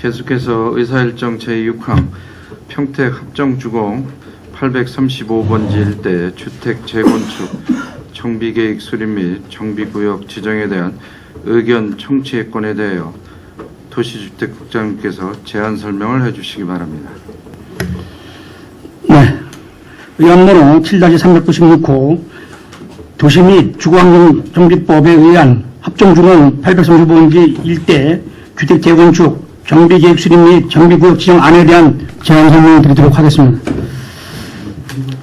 계속해서 의사일정 제6항 평택 합정주공 835번지 일대 주택 재건축 정비계획 수립 및 정비구역 지정에 대한 의견 청취건에 대하여 도시주택국장님께서 제안 설명을 해주시기 바랍니다. 네, 의안번호 7-396호 도시 및 주거환경정비법에 의한 합정주공 835번지 일대 주택 재건축 정비계획 수립 및 정비구역 지정안에 대한 제안 설명을 드리도록 하겠습니다.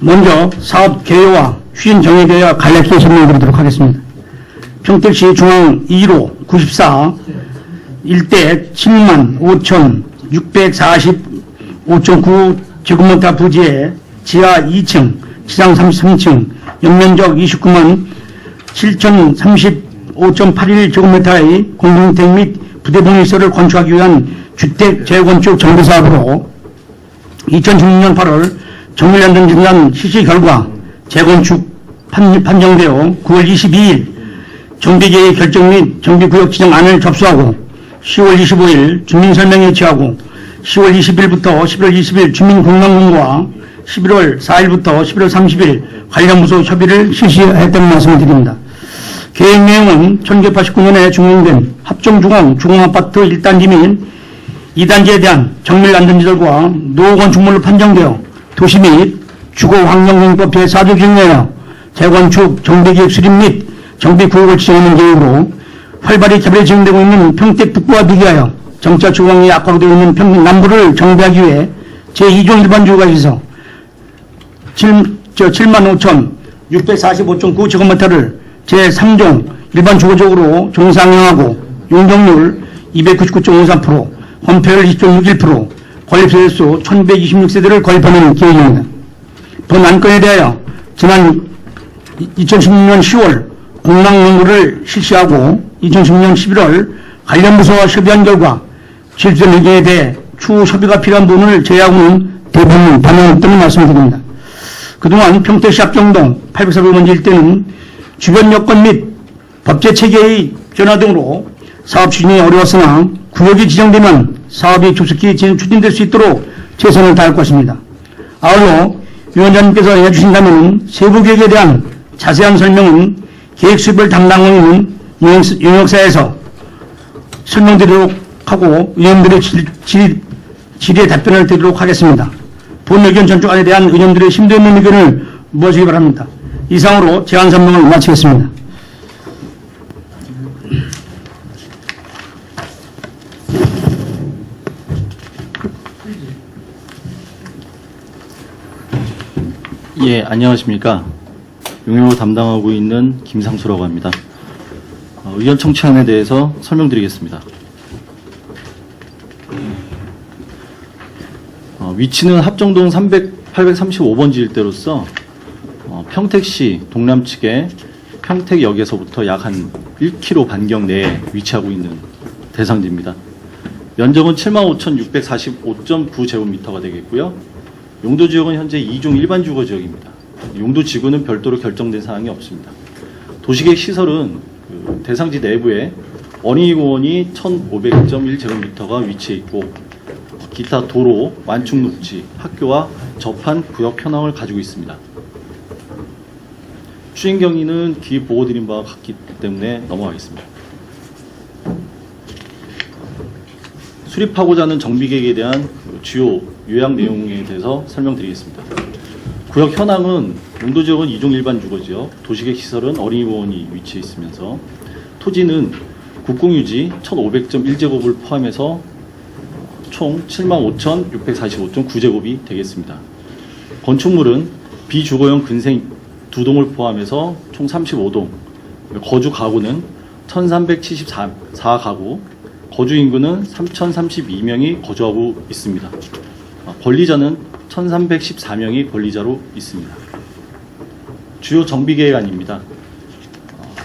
먼저 사업 개요와 추진 정에 대하여 간략히 설명을 드리도록 하겠습니다. 평택시 중앙 2로 94 일대 75,645.9 제곱미터 부지에 지하 2층, 지상 33층, 연면적 29만 7,035.81 제곱미터의 공동주택 및 부대복리시설을 건축하기 위한 주택 재건축 정비사업으로 2016년 8월 정밀안전진단 실시 결과 재건축 판정되어 9월 22일 정비계획 결정 및 정비구역 지정안을 접수하고 10월 25일 주민설명에 취하고 10월 20일부터 11월 20일 주민공방공고와 11월 4일부터 11월 30일 관련 부서 협의를 실시했다는 말씀을 드립니다. 계획 내용은 1989년에 준공된 합정주공 주공아파트 1단지 및 2단지에 대한 정밀안전시설과 노후건축물로 판정되어 도시 및 주거환경공법 제4조 규정하여 재건축 정비계획 수립 및 정비구역을 지정하는 계획으로 활발히 개발이 진행되고 있는 평택 북부와 비교하여 정차 주거환경이 악화되고 있는 평택 남부를 정비하기 위해 제2종 일반 주거가에서 75,645.9 제곱미터를 제3종 일반 주거적으로 종상형하고 용적률 299.53%, 건폐율 20.61%, 건립세대수 1,126세대를 건립하는 계획입니다. 본 안건에 대하여 지난 2016년 10월 공랑연구를 실시하고 2016년 11월 관련 부서와 협의한 결과 실시된 의견에 대해 추후 협의가 필요한 부분을 제외하고는 대부분 반영했다는 말씀드립니다. 그동안 평택시 합정동 845번지 일대는 주변 여건 및 법제 체계의 변화 등으로 사업 추진이 어려웠으나 구역이 지정되면 사업이 조속히 추진될 수 있도록 최선을 다할 것입니다. 아울러 위원장님께서 해주신다면 세부 계획에 대한 자세한 설명은 계획 수립을 담당하고 있는 용역사에서 설명드리도록 하고 의원들의 질의에 답변을 드리도록 하겠습니다. 본 의견 전쪽안에 대한 의원들의 심도 있는 의견을 모시기 바랍니다. 이상으로 제안 설명을 마치겠습니다. 예, 안녕하십니까. 용역 담당하고 있는 김상수라고 합니다. 의견 청취안에 대해서 설명드리겠습니다. 위치는 합정동 835번지 일대로서 평택시 동남측에 평택역에서부터 약 한 1km 반경 내에 위치하고 있는 대상지입니다. 면적은 75,645.9 제곱미터가 되겠고요. 용도지역은 현재 2종 일반 주거지역입니다. 용도지구는 별도로 결정된 사항이 없습니다. 도시계획 시설은 대상지 내부에 어린이공원이 1,500.1 제곱미터가 위치해 있고 기타 도로, 완충녹지, 학교와 접한 구역 현황을 가지고 있습니다. 추진 경위는 뒤에 보고드린 바와 같기 때문에 넘어가겠습니다. 수립하고자 하는 정비계획에 대한 주요 요약 내용에 대해서 설명드리겠습니다. 구역 현황은 용도지역은 2종 일반 주거지역, 도시계획 시설은 어린이공원이 위치해 있으면서 토지는 국공유지 1,500.1제곱을 포함해서 총 75,645.9제곱이 되겠습니다. 건축물은 비주거용 근생 2동을 포함해서 총 35동, 거주 가구는 1,374가구, 거주 인구는 3,032명이 거주하고 있습니다. 권리자는 1,314명이 권리자로 있습니다. 주요 정비계획안입니다.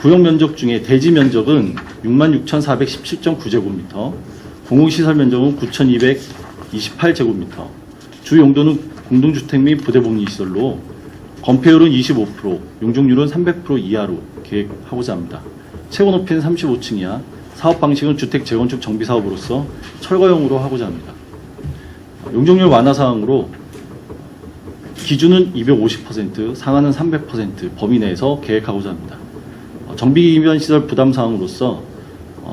구역 면적 중에 대지 면적은 66,417.9제곱미터, 공공시설 면적은 9,228제곱미터, 주 용도는 공동주택 및 부대복리시설로 건폐율은 25%, 용적률은 300% 이하로 계획하고자 합니다. 최고 높이는 35층 이하, 사업 방식은 주택 재건축 정비 사업으로서 철거용으로 하고자 합니다. 용적률 완화 사항으로 기준은 250%, 상한은 300% 범위 내에서 계획하고자 합니다. 정비 기반 시설 부담 사항으로서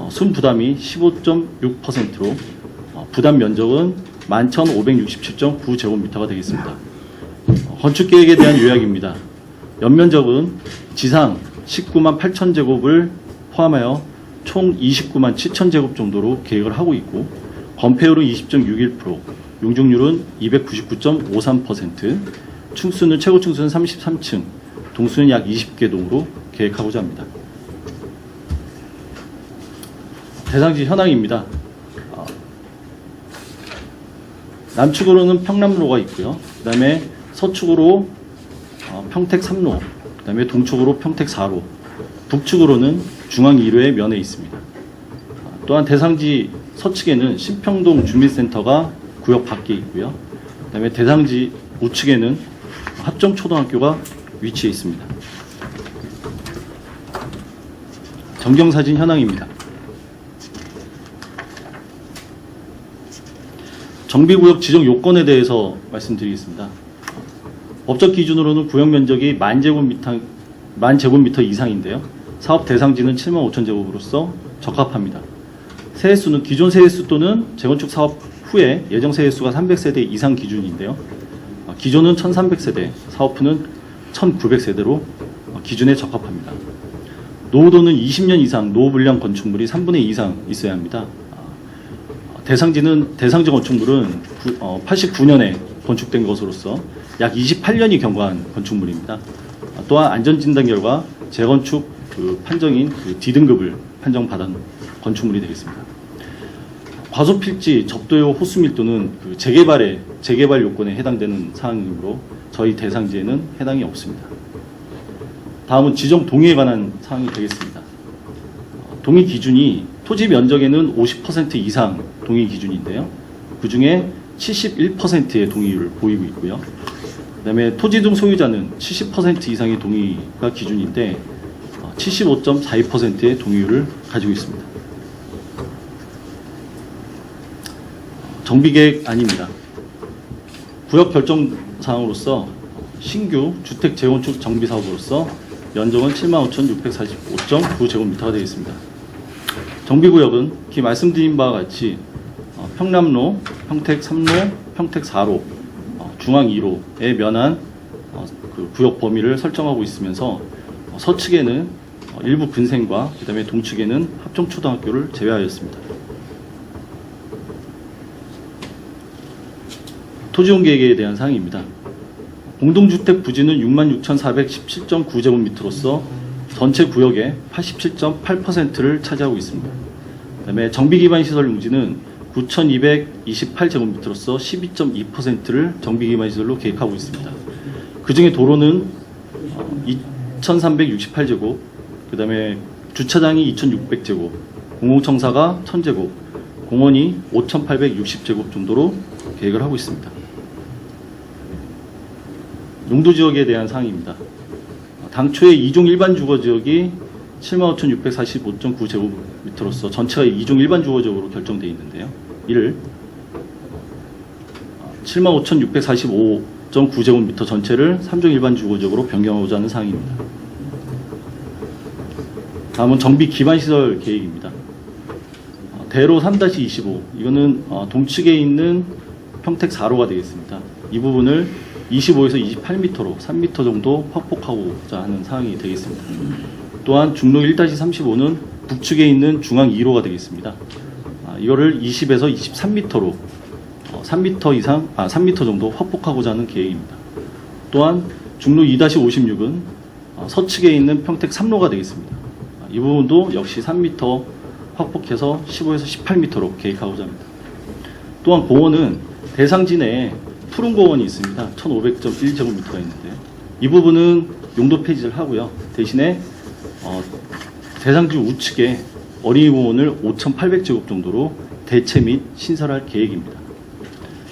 순 부담이 15.6%로 부담 면적은 11,567.9제곱미터가 되겠습니다. 건축 계획에 대한 요약입니다. 연면적은 지상 19만 8천 제곱을 포함하여 총 29만 7천 제곱 정도로 계획을 하고 있고, 건폐율은 20.61%, 용적률은 299.53%, 층수는 최고 층수는 33층, 동수는 약 20개 동으로 계획하고자 합니다. 대상지 현황입니다. 남측으로는 평남로가 있고요. 그 다음에 서축으로 평택 3로, 그 다음에 동쪽으로 평택 4로, 북측으로는 중앙 1호에 면해 있습니다. 또한 대상지 서측에는 신평동 주민센터가 구역 밖에 있고요. 그 다음에 대상지 우측에는 합정초등학교가 위치해 있습니다. 전경사진 현황입니다. 정비구역 지정 요건에 대해서 말씀드리겠습니다. 법적 기준으로는 구역 면적이 10,000제곱미터 이상인데요. 사업 대상지는 7만 5천 제곱으로서 적합합니다. 세대수는 기존 세대수 또는 재건축 사업 후에 예정 세대수가 300세대 이상 기준인데요. 기존은 1300세대, 사업 후는 1900세대로 기준에 적합합니다. 노후도는 20년 이상 노후불량 건축물이 3분의 2 이상 있어야 합니다. 대상지 건축물은 89년에 건축된 것으로서 약 28년이 경과한 건축물입니다. 또한 안전진단 결과 재건축 판정인 D등급을 판정받은 건축물이 되겠습니다. 과소필지, 접도요, 호수 밀도는 재개발 요건에 해당되는 사항이므로 저희 대상지에는 해당이 없습니다. 다음은 지정 동의에 관한 사항이 되겠습니다. 동의 기준이 토지 면적에는 50% 이상 동의 기준인데요. 그 중에 71%의 동의율을 보이고 있고요. 그 다음에 토지 등 소유자는 70% 이상의 동의가 기준인데 75.42%의 동의율을 가지고 있습니다. 정비계획안입니다. 구역 결정 사항으로서 신규 주택 재건축 정비 사업으로서 면적은 75,645.9제곱미터가 되겠습니다. 정비구역은 기 말씀드린 바와 같이 평남로, 평택 3로, 평택 4로, 중앙 2로에 면한 구역 범위를 설정하고 있으면서 서측에는 일부 근생과 그 다음에 동측에는 합정초등학교를 제외하였습니다. 토지용 계획에 대한 사항입니다. 공동주택 부지는 66,417.9제곱미터로서 전체 구역의 87.8%를 차지하고 있습니다. 그다음에 정비기반 시설 용지는 9,228제곱미터로서 12.2%를 정비기반 시설로 계획하고 있습니다. 그 중에 도로는 2,368제곱, 그 다음에 주차장이 2,600제곱, 공공청사가 1,000제곱, 공원이 5,860제곱 정도로 계획을 하고 있습니다. 용도지역에 대한 사항입니다. 당초에 2종 일반 주거지역이 75,645.9제곱미터로서 전체가 2종 일반 주거지역으로 결정되어 있는데요. 이를 75,645.9제곱미터 전체를 3종 일반 주거지역으로 변경하고자 하는 사항입니다. 다음은 정비 기반시설 계획입니다. 대로 3-25, 이거는 동측에 있는 평택 4로가 되겠습니다. 이 부분을 25에서 28m로 3m 정도 확폭하고자 하는 사항이 되겠습니다. 또한 중로 1-35는 북측에 있는 중앙 2로가 되겠습니다. 이거를 20에서 23m로 3m 정도 확폭하고자 하는 계획입니다. 또한 중로 2-56은 서측에 있는 평택 3로가 되겠습니다. 이 부분도 역시 3m 확폭해서 15에서 18m로 계획하고자 합니다. 또한 공원은 대상지 내에 푸른 공원이 있습니다. 1,500.1제곱미터가 있는데요. 이 부분은 용도 폐지를 하고요. 대신에 대상지 우측에 어린이 공원을 5,800제곱 정도로 대체 및 신설할 계획입니다.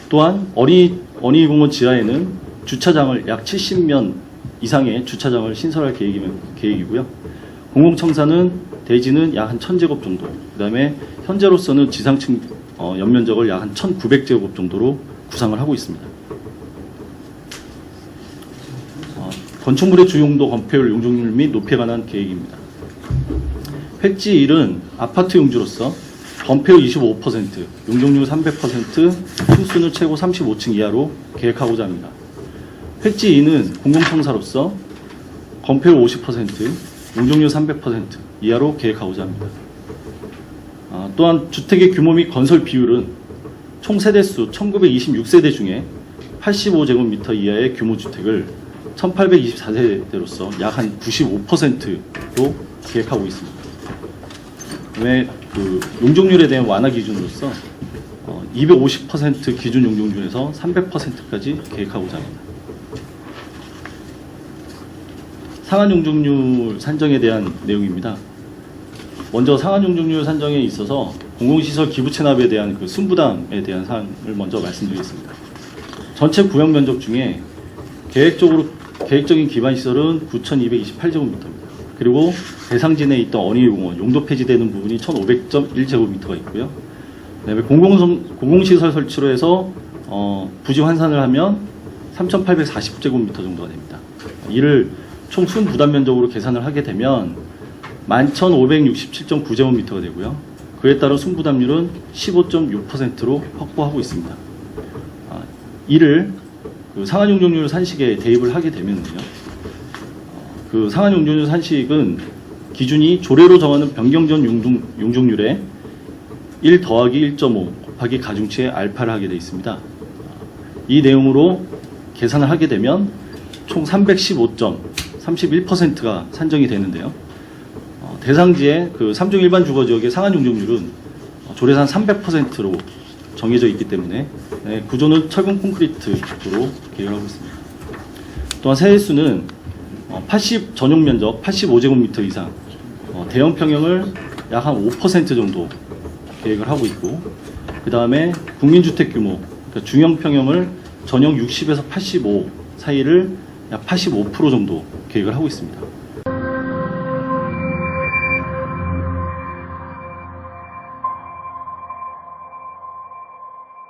또한 어린이 공원 지하에는 주차장을 약 70면 이상의 주차장을 신설할 계획이고요. 공공청사는 대지는 약 한 1,000제곱 정도, 그다음에 현재로서는 지상층 연면적을 약 한 1,900제곱 정도로 구상을 하고 있습니다. 건축물의 주용도, 건폐율, 용적률 및 높이에 관한 계획입니다. 획지 1은 아파트 용지로서 건폐율 25%, 용적률 300%, 층수는 최고 35층 이하로 계획하고자 합니다. 획지 2는 공공청사로서 건폐율 50%, 용적률 300% 이하로 계획하고자 합니다. 또한 주택의 규모 및 건설 비율은 총 세대수 1926세대 중에 85제곱미터 이하의 규모 주택을 1824세대로서 약 한 95%로 계획하고 있습니다. 그다음에 용적률에 대한 완화 기준으로서 250% 기준 용적률에서 300%까지 계획하고자 합니다. 상한 용적률 산정에 대한 내용입니다. 먼저 상한 용적률 산정에 있어서 공공시설 기부 체납에 대한 순부담에 대한 사항을 먼저 말씀드리겠습니다. 전체 구역 면적 중에 계획적인 기반 시설은 9,228제곱미터입니다. 그리고 대상진에 있던 어린이공원 용도 폐지되는 부분이 1,500.1제곱미터가 있고요. 그다음에 공공시설 설치로 해서 부지 환산을 하면 3,840제곱미터 정도가 됩니다. 이를 총 순부담 면적으로 계산을 하게 되면 11,567.9제곱미터가 되고요. 그에 따른 순부담률은 15.6%로 확보하고 있습니다. 이를 상한 용적률 산식에 대입을 하게 되면요. 상한 용적률 산식은 기준이 조례로 정하는 변경전 용적률에 1 더하기 1.5 곱하기 가중치의 알파를 하게 되어 있습니다. 이 내용으로 계산을 하게 되면 총 315.31%가 산정이 되는데요. 대상지의 3종 일반 주거지역의 상한 용적률은 조례상 300%로 정해져 있기 때문에 구조는 철근 콘크리트로 계획을 하고 있습니다. 또한 세대수는 전용 면적 85제곱미터 이상, 대형 평형을 약 한 5% 정도 계획을 하고 있고, 그 다음에 국민주택 규모, 그러니까 중형 평형을 전용 60에서 85 사이를 약 85% 정도 계획을 하고 있습니다.